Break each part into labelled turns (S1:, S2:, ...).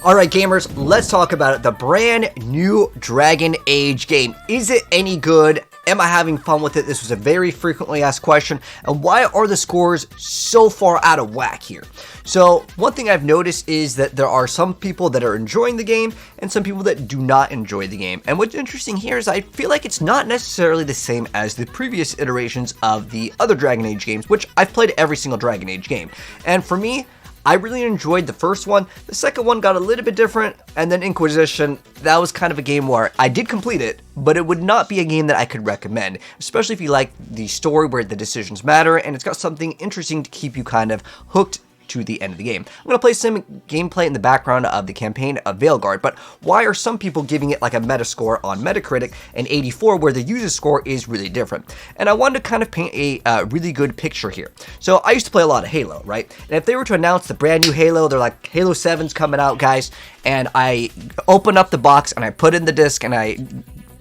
S1: Alright gamers, let's talk about it. The brand new Dragon Age game. Is it any good? Am I having fun with it? This was a very frequently asked question. And why are the scores so far out of whack here? So one thing I've noticed is that there are some people that are enjoying the game and some people that do not enjoy the game. And what's interesting here is I feel like it's not necessarily the same as the previous iterations of the other Dragon Age games, which I've played every single Dragon Age game. And for me, I really enjoyed the first one. The second one got a little bit different, and then Inquisition, that was kind of a game where I did complete it, but it would not be a game that I could recommend, especially if you like the story where the decisions matter, and it's got something interesting to keep you kind of hooked to the end of the game. I'm going to play some gameplay in the background of the campaign of Veilguard, but why are some people giving it like a Metascore on Metacritic and 84 where the user score is really different? And I wanted to kind of paint a really good picture here. So I used to play a lot of Halo, right? And if they were to announce the brand new Halo, they're like, Halo 7's coming out, guys, and I opened up the box and I put in the disc and I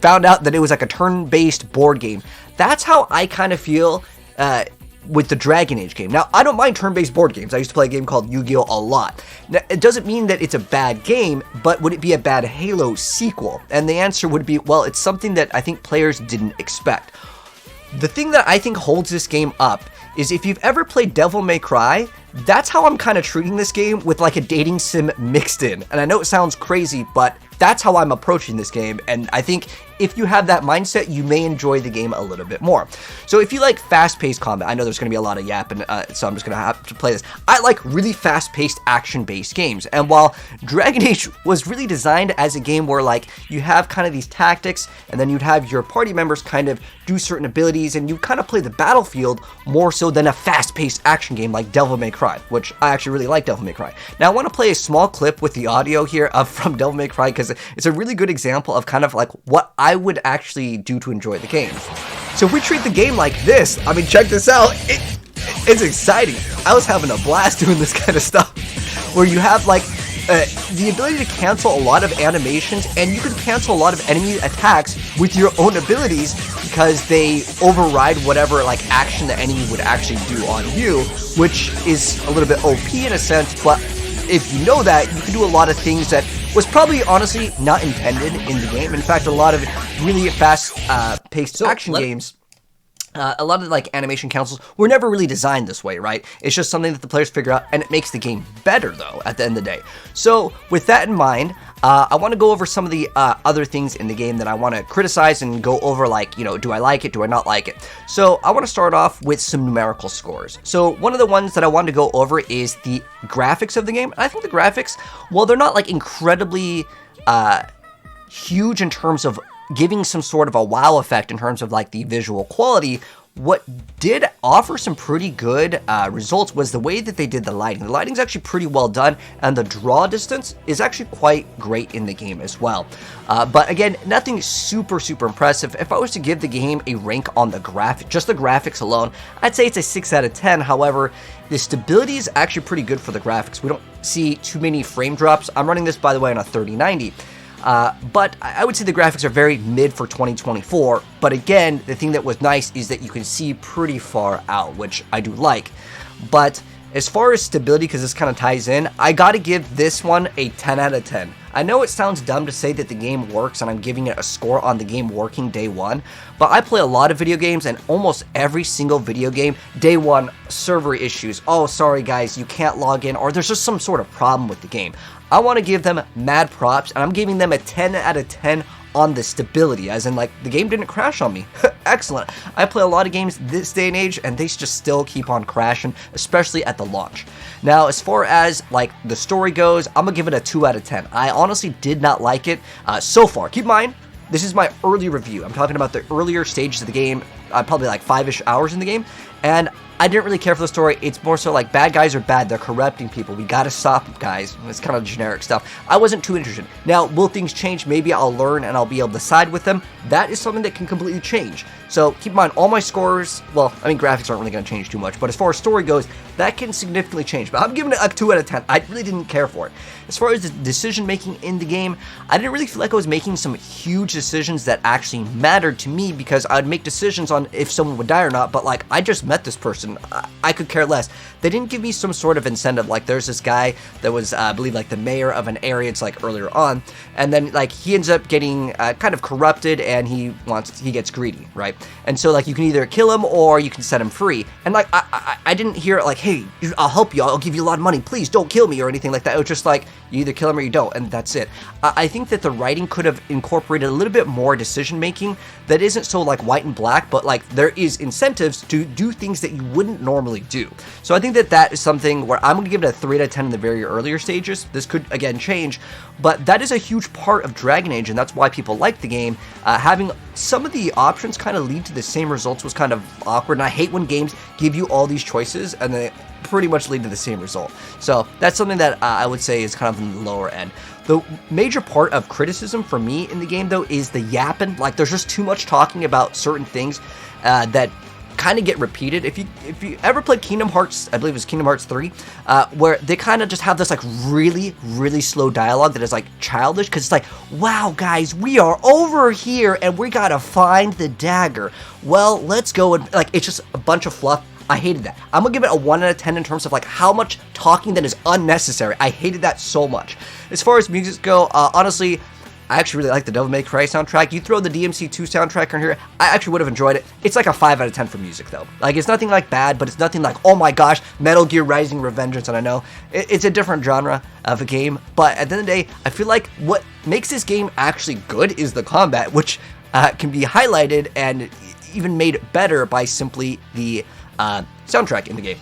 S1: found out that it was like a turn-based board game. That's how I kind of feel with the Dragon Age game. Now, I don't mind turn-based board games. I used to play a game called Yugioh a lot. Now, it doesn't mean that it's a bad game, but would it be a bad Halo sequel? And the answer would be, well, it's something that I think players didn't expect. The thing that I think holds this game up is if you've ever played Devil May Cry, that's how I'm kind of treating this game, with like a dating sim mixed in. And I know it sounds crazy, but that's how I'm approaching this game, and I think if you have that mindset, you may enjoy the game a little bit more. So if you like fast-paced combat, I know there's going to be a lot of yapping, so I'm just going to have to play this. I like really fast-paced, action-based games, and while Dragon Age was really designed as a game where like you have kind of these tactics, and then you'd have your party members kind of do certain abilities, and you kind of play the battlefield more so than a fast-paced action game like Devil May Cry, which I actually really like Devil May Cry. Now I want to play a small clip with the audio here from Devil May Cry, because it's a really good example of kind of like what I would actually do to enjoy the game. So if we treat the game like this, I mean, check this out. It's exciting. I was having a blast doing this kind of stuff, where you have like the ability to cancel a lot of animations, and you can cancel a lot of enemy attacks with your own abilities because they override whatever like action the enemy would actually do on you, which is a little bit OP in a sense, but if you know that, you can do a lot of things that was probably honestly not intended in the game. In fact, a lot of really fast-paced action games, a lot of like animation councils were never really designed this way, right? It's just something that the players figure out, and it makes the game better though at the end of the day. So with that in mind, I want to go over some of the other things in the game that I want to criticize and go over, like, you know, do I like it, do I not like it? So I want to start off with some numerical scores. So one of the ones that I wanted to go over is the graphics of the game. I think the graphics, well, they're not like incredibly huge in terms of giving some sort of a wow effect in terms of like the visual quality. What did offer some pretty good results was the way that they did the lighting. The lighting's actually pretty well done, and the draw distance is actually quite great in the game as well. But again, nothing super impressive. If I was to give the game a rank on the just the graphics alone, I'd say it's a 6 out of 10. However, the stability is actually pretty good for the graphics. We don't see too many frame drops. I'm running this, by the way, on a 3090. But I would say the graphics are very mid for 2024, but again, the thing that was nice is that you can see pretty far out, which I do like. But as far as stability, because this kind of ties in, I gotta give this one a 10 out of 10. I know it sounds dumb to say that the game works and I'm giving it a score on the game working day one, but I play a lot of video games, and almost every single video game, day one, server issues, oh sorry guys, you can't log in, or there's just some sort of problem with the game. I want to give them mad props, and I'm giving them a 10 out of 10 on the stability, as in like the game didn't crash on me. Excellent. I play a lot of games this day and age, and they just still keep on crashing, especially at the launch. Now, as far as like the story goes, I'm gonna give it a 2 out of 10. I honestly did not like it so far. Keep in mind, this is my early review. I'm talking about the earlier stages of the game, probably like 5-ish hours in the game, and I didn't really care for the story. It's more so like, bad guys are bad, they're corrupting people, we gotta stop them, guys. It's kind of generic stuff. I wasn't too interested. Now, will things change? Maybe I'll learn and I'll be able to side with them. That is something that can completely change. So keep in mind, all my scores, well, I mean, graphics aren't really going to change too much, but as far as story goes, that can significantly change. But I'm giving it a 2 out of 10. I really didn't care for it. As far as the decision making in the game, I didn't really feel like I was making some huge decisions that actually mattered to me, because I would make decisions on if someone would die or not, but like, I just met this person. and I could care less. They didn't give me some sort of incentive. Like, there's this guy that was, I believe, like the mayor of an area. It's like earlier on, and then like he ends up getting kind of corrupted, and he gets greedy, right? And so like you can either kill him or you can set him free. And like I didn't hear like, hey, I'll help you, I'll give you a lot of money, please don't kill me or anything like that. It was just like you either kill him or you don't, and that's it. I think that the writing could have incorporated a little bit more decision making that isn't so like white and black, but like there is incentives to do things that you wouldn't normally do. So I think that that is something where I'm going to give it a 3 out of 10 in the very earlier stages. This could again change, but that is a huge part of Dragon Age, and that's why people like the game. Having some of the options kind of lead to the same results was kind of awkward, and I hate when games give you all these choices and they pretty much lead to the same result. So that's something that I would say is kind of in the lower end. The major part of criticism for me in the game, though, is the yapping. Like, there's just too much talking about certain things that kind of get repeated. If you ever played Kingdom Hearts, I believe it was Kingdom Hearts 3, where they kind of just have this like really slow dialogue that is like childish, because it's like, wow guys, we are over here and we gotta find the dagger. Well, let's go, and like it's just a bunch of fluff. I hated that. I'm gonna give it a 1 out of 10 in terms of like how much talking that is unnecessary. I hated that so much. As far as music go, honestly, I actually really like the Devil May Cry soundtrack. You throw the DMC2 soundtrack in here, I actually would have enjoyed it. It's like a 5 out of 10 for music, though. Like, it's nothing like bad, but it's nothing like, oh my gosh, Metal Gear Rising Revengeance, and I know it's a different genre of a game, but at the end of the day, I feel like what makes this game actually good is the combat, which can be highlighted and even made better by simply the soundtrack in the game.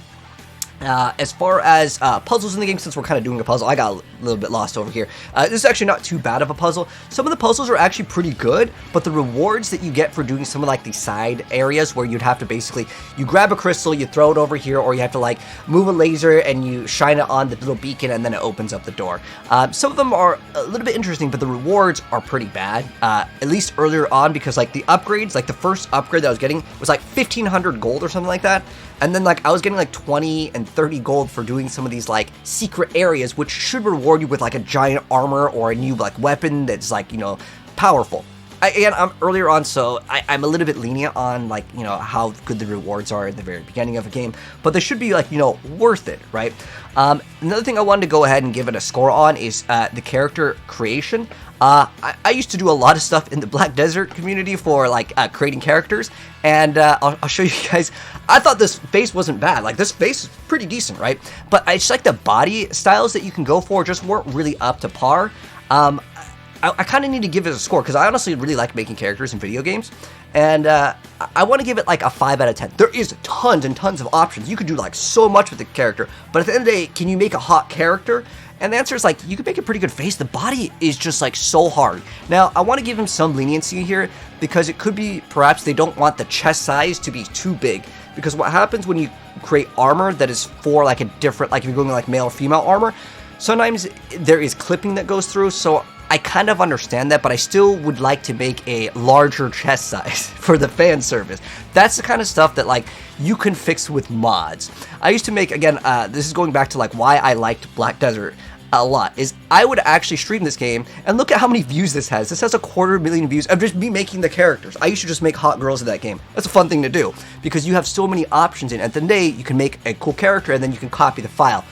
S1: As far as puzzles in the game, since we're kind of doing a puzzle, I got a little bit lost over here. This is actually not too bad of a puzzle. Some of the puzzles are actually pretty good, but the rewards that you get for doing some of like the side areas where you'd have to basically, you grab a crystal, you throw it over here, or you have to like move a laser and you shine it on the little beacon and then it opens up the door. Some of them are a little bit interesting, but the rewards are pretty bad, at least earlier on, because like the upgrades, like the first upgrade that I was getting was like 1,500 gold or something like that. And then like I was getting like 20 and 30 gold for doing some of these like secret areas, which should reward you with like a giant armor or a new like weapon that's like, you know, powerful. Again, I'm earlier on, so I'm a little bit lenient on like, you know, how good the rewards are at the very beginning of a game, but they should be like, you know, worth it, right? Another thing I wanted to go ahead and give it a score on is the character creation. I used to do a lot of stuff in the Black Desert community for like creating characters, and I'll show you guys. I thought this face wasn't bad. Like, this face is pretty decent, right? But I just like the body styles that you can go for just weren't really up to par. I kind of need to give it a score, because I honestly really like making characters in video games, and I want to give it like a 5 out of 10. There is tons and tons of options. You could do like so much with the character, but at the end of the day, can you make a hot character? And the answer is like, you could make a pretty good face. The body is just like so hard. Now, I want to give him some leniency here, because it could be perhaps they don't want the chest size to be too big, because what happens when you create armor that is for like a different, like if you're going like male or female armor, sometimes there is clipping that goes through, so I kind of understand that, but I still would like to make a larger chest size for the fan service. That's the kind of stuff that like you can fix with mods. I used to make, again, this is going back to like why I liked Black Desert a lot, is I would actually stream this game, and look at how many views this has. This has 250,000 views of just me making the characters. I used to just make hot girls in that game. That's a fun thing to do, because you have so many options in it. At the end of the day, you can make a cool character, and then you can copy the file.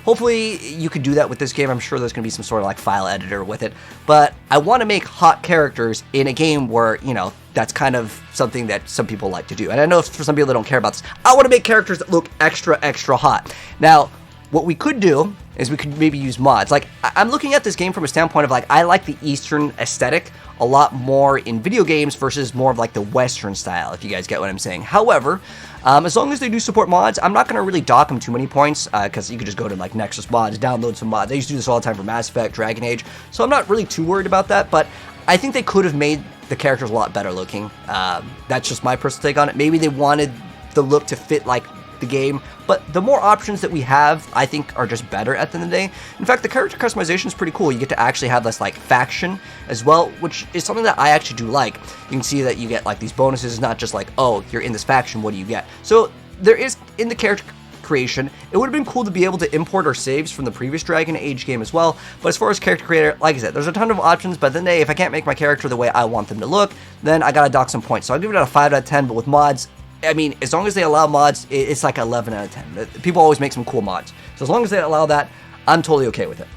S1: Hopefully you could do that with this game. I'm sure there's going to be some sort of like file editor with it, but I want to make hot characters in a game where, you know, that's kind of something that some people like to do. And I know for some people that don't care about this, I want to make characters that look extra hot. Now, what we could do is we could maybe use mods. Like, I'm looking at this game from a standpoint of like, I like the Eastern aesthetic a lot more in video games versus more of like the Western style, if you guys get what I'm saying. However, as long as they do support mods, I'm not going to really dock them too many points, because you could just go to like Nexus Mods, download some mods. I used to do this all the time for Mass Effect, Dragon Age, so I'm not really too worried about that, but I think they could have made the characters a lot better looking. That's just my personal take on it. Maybe they wanted the look to fit like the game, but the more options that we have, I think, are just better at the end of the day. In fact, the character customization is pretty cool. You get to actually have this like faction as well, which is something that I actually do like. You can see that you get like these bonuses. It's not just like, oh, you're in this faction, what do you get? So there is, in the character creation, it would have been cool to be able to import our saves from the previous Dragon Age game as well. But as far as character creator, like I said, there's a ton of options, but then if I can't make my character the way I want them to look, then I gotta dock some points. So I'll give it a 5 out of 10, but with mods, I mean, as long as they allow mods, it's like 11 out of 10. People always make some cool mods. So as long as they allow that, I'm totally okay with it.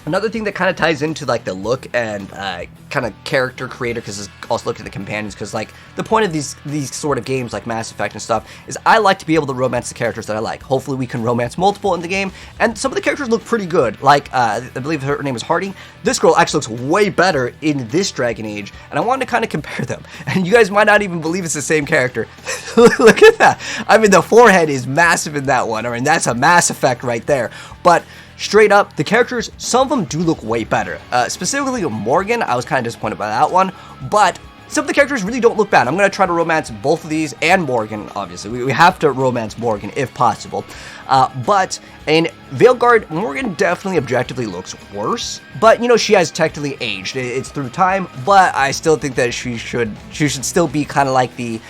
S1: Another thing that kind of ties into like the look and kind of character creator, because it's also looked at the companions, because like the point of these sort of games like Mass Effect and stuff is I like to be able to romance the characters that I like. Hopefully we can romance multiple in the game, and some of the characters look pretty good. Like I believe her name is Hardy. This girl actually looks way better in this Dragon Age, and I wanted to kind of compare them. And you guys might not even believe it's the same character. Look at that. I mean, the forehead is massive in that one. I mean, that's a Mass Effect right there. But straight up, the characters, some of them do look way better. Specifically Morgan, I was kind of disappointed by that one, but some of the characters really don't look bad. I'm going to try to romance both of these, and Morgan, obviously. We have to romance Morgan if possible. But in Veilguard, Morgan definitely objectively looks worse, but, you know, she has technically aged. It's through time, but I still think that she should still be kind of like the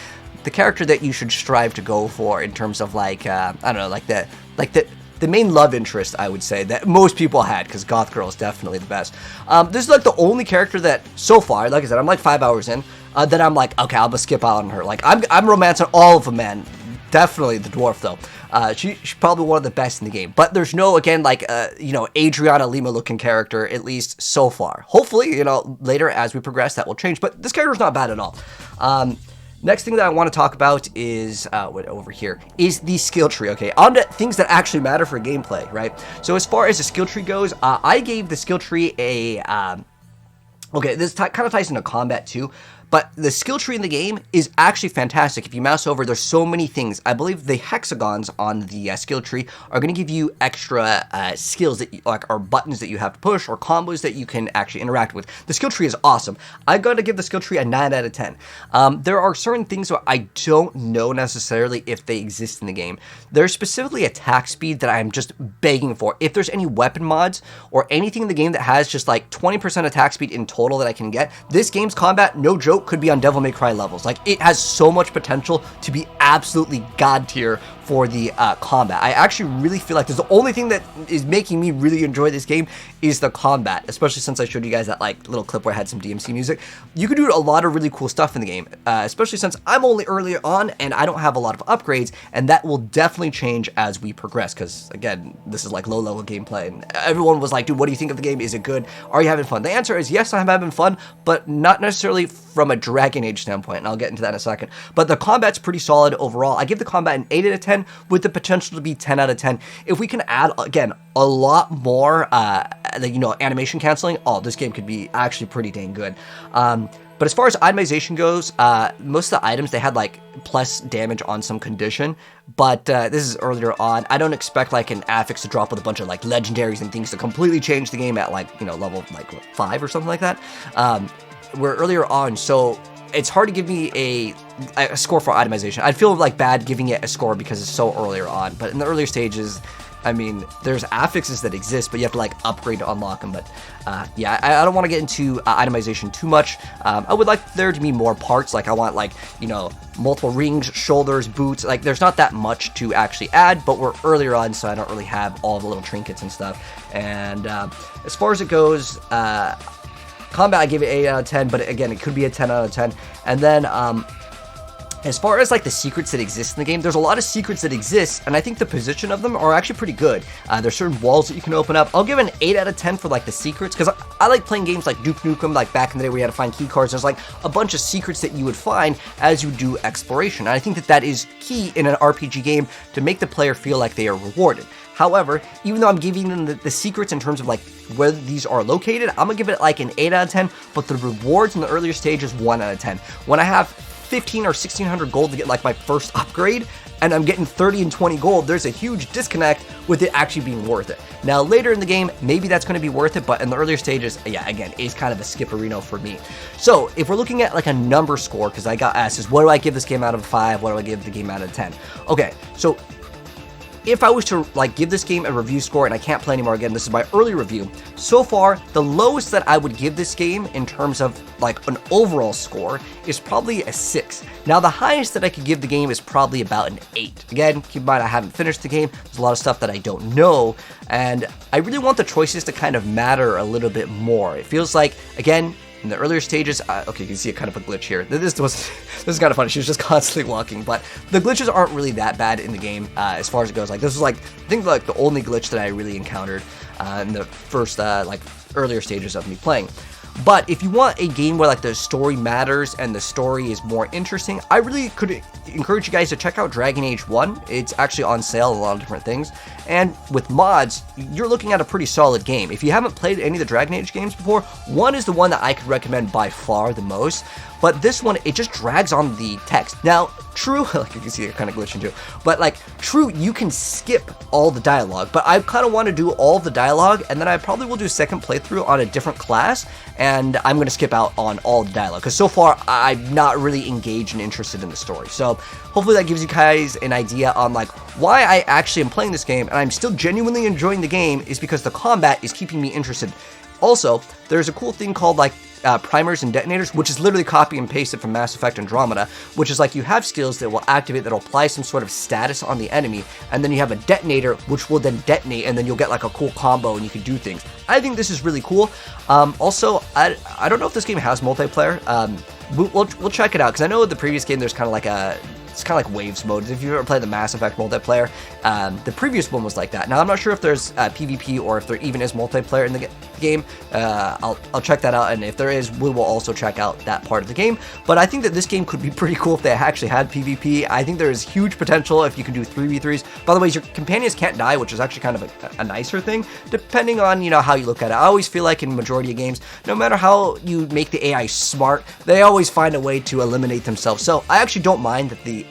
S1: character that you should strive to go for in terms of like, I don't know, like the main love interest, I would say, that most people had, because Goth Girl is definitely the best. This is like the only character that, so far, like I said, I'm like 5 hours in, that I'm like, okay, I'll just skip out on her. Like, I'm romancing all of them, man. Definitely the dwarf, though. She's probably one of the best in the game. But there's no, again, like, you know, Adriana Lima-looking character, at least so far. Hopefully, you know, later as we progress, that will change. But this character's not bad at all. Next thing that I want to talk about is, over here, is the skill tree, okay? On to things that actually matter for gameplay, right? So as far as the skill tree goes, I gave the skill tree a, okay, this kind of ties into combat too, but the skill tree in the game is actually fantastic. If you mouse over, there's so many things. I believe the hexagons on the skill tree are going to give you extra skills that or buttons that you have to push, or combos that you can actually interact with. The skill tree is awesome. I got to give the skill tree a 9 out of 10. There are certain things that I don't know necessarily if they exist in the game. There's specifically attack speed that I'm just begging for. If there's any weapon mods or anything in the game that has just like 20% attack speed in total that I can get, this game's combat, no joke, could be on Devil May Cry levels. Like, it has so much potential to be absolutely god tier for the combat. I actually really feel like the only thing that is making me really enjoy this game is the combat, especially since I showed you guys that like little clip where I had some DMC music. You can do a lot of really cool stuff in the game, especially since I'm only earlier on and I don't have a lot of upgrades, and that will definitely change as we progress, because again, this is like low level gameplay, and everyone was like, dude, what do you think of the game? Is it good? Are you having fun? The answer is yes, I'm having fun, but not necessarily from a Dragon Age standpoint, and I'll get into that in a second. But the combat's pretty solid overall. I give the combat an 8 out of 10 with the potential to be 10 out of 10. If we can add, again, a lot more, you know, animation canceling, oh, this game could be actually pretty dang good. But as far as itemization goes, most of the items, they had like plus damage on some condition, but this is earlier on. I don't expect like an affix to drop with a bunch of like legendaries and things to completely change the game at like, you know, level like 5 or something like that. We're earlier on, so it's hard to give me a score for itemization. I'd feel like bad giving it a score because it's so earlier on, but in the earlier stages, I mean, there's affixes that exist, but you have to like upgrade to unlock them. But yeah, I don't want to get into itemization too much. I would like there to be more parts. Like I want like, you know, multiple rings, shoulders, boots. Like there's not that much to actually add, but we're earlier on, so I don't really have all the little trinkets and stuff. And as far as it goes, combat, I give it 8 out of 10, but again, it could be a 10 out of 10. And then, as far as like the secrets that exist in the game, there's a lot of secrets that exist, and I think the position of them are actually pretty good. There's certain walls that you can open up. I'll give it an 8 out of 10 for like the secrets, because I like playing games like Duke Nukem, like back in the day where you had to find key cards. There's like a bunch of secrets that you would find as you do exploration, and I think that that is key in an RPG game to make the player feel like they are rewarded. However, even though I'm giving them the secrets in terms of like where these are located, I'm gonna give it like an 8 out of 10, but the rewards in the earlier stage is 1 out of 10. When I have 15 or 1600 gold to get like my first upgrade, and I'm getting 30 and 20 gold, there's a huge disconnect with it actually being worth it. Now, later in the game, maybe that's going to be worth it, but in the earlier stages, yeah, again, it's kind of a skipperino for me. So, if we're looking at like a number score, because I got asked, is what do I give this game out of 5? What do I give the game out of 10? Okay, so if I was to like give this game a review score, and I can't play anymore, again, this is my early review, so far, the lowest that I would give this game in terms of like an overall score is probably a 6. Now, the highest that I could give the game is probably about an 8. Again, keep in mind, I haven't finished the game. There's a lot of stuff that I don't know, and I really want the choices to kind of matter a little bit more. It feels like, again, In the earlier stages, okay, you can see a kind of a glitch here. This is kind of funny. She was just constantly walking, but the glitches aren't really that bad in the game as far as it goes. Like, this was like, I think like the only glitch that I really encountered in the first like earlier stages of me playing. But if you want a game where like the story matters and the story is more interesting, I really could encourage you guys to check out Dragon Age 1. It's actually on sale, a lot of different things. And with mods, you're looking at a pretty solid game. If you haven't played any of the Dragon Age games before, 1 is the one that I could recommend by far the most. But this one, it just drags on the text. Now, true, like you can see it kind of glitching too, but like true, you can skip all the dialogue, but I kind of want to do all of the dialogue, and then I probably will do a second playthrough on a different class, and I'm going to skip out on all the dialogue, because so far, I'm not really engaged and interested in the story. So hopefully that gives you guys an idea on like why I actually am playing this game, and I'm still genuinely enjoying the game, is because the combat is keeping me interested. Also, there's a cool thing called like primers and detonators, which is literally copy and paste it from Mass Effect Andromeda, which is like you have skills that will activate, that will apply some sort of status on the enemy, and then you have a detonator which will then detonate, and then you'll get like a cool combo and you can do things. I think this is really cool. Also, I don't know if this game has multiplayer. We'll check it out, because I know the previous game there's kind of like it's kind of like waves mode. If you've ever played the Mass Effect multiplayer, the previous one was like that. Now, I'm not sure if there's PvP or if there even is multiplayer in the game. I'll check that out, and if there is, we will also check out that part of the game. But I think that this game could be pretty cool if they actually had PvP. I think there is huge potential if you can do 3v3s. By the way, your companions can't die, which is actually kind of a nicer thing, depending on, you know, how you look at it. I always feel like in majority of games, no matter how you make the AI smart, they always find a way to eliminate themselves. So I actually don't mind that the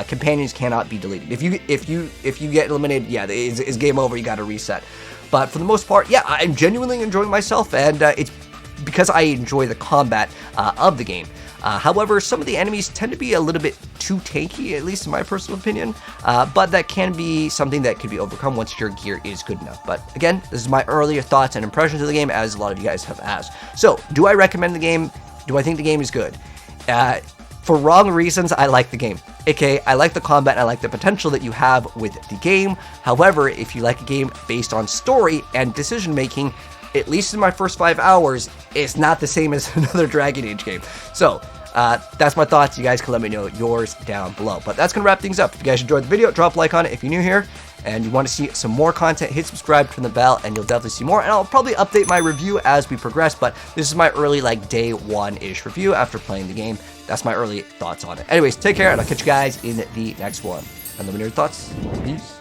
S1: companions cannot be deleted. If you get eliminated, yeah, it's game over. You got to reset. But for the most part, yeah, I'm genuinely enjoying myself, and it's because I enjoy the combat of the game. However, some of the enemies tend to be a little bit too tanky, at least in my personal opinion, but that can be something that could be overcome once your gear is good enough. But again, this is my earlier thoughts and impressions of the game, as a lot of you guys have asked. So, do I recommend the game? Do I think the game is good? For wrong reasons, I like the game. AKA, I like the combat and I like the potential that you have with the game. However, if you like a game based on story and decision making, at least in my first 5 hours, it's not the same as another Dragon Age game. So, that's my thoughts. You guys can let me know yours down below. But that's going to wrap things up. If you guys enjoyed the video, drop a like on it. If you're new here and you want to see some more content, hit subscribe, turn the bell, and you'll definitely see more. And I'll probably update my review as we progress, but this is my early, like, day one-ish review after playing the game. That's my early thoughts on it. Anyways, take care, and I'll catch you guys in the next one. And let me know your thoughts. Peace.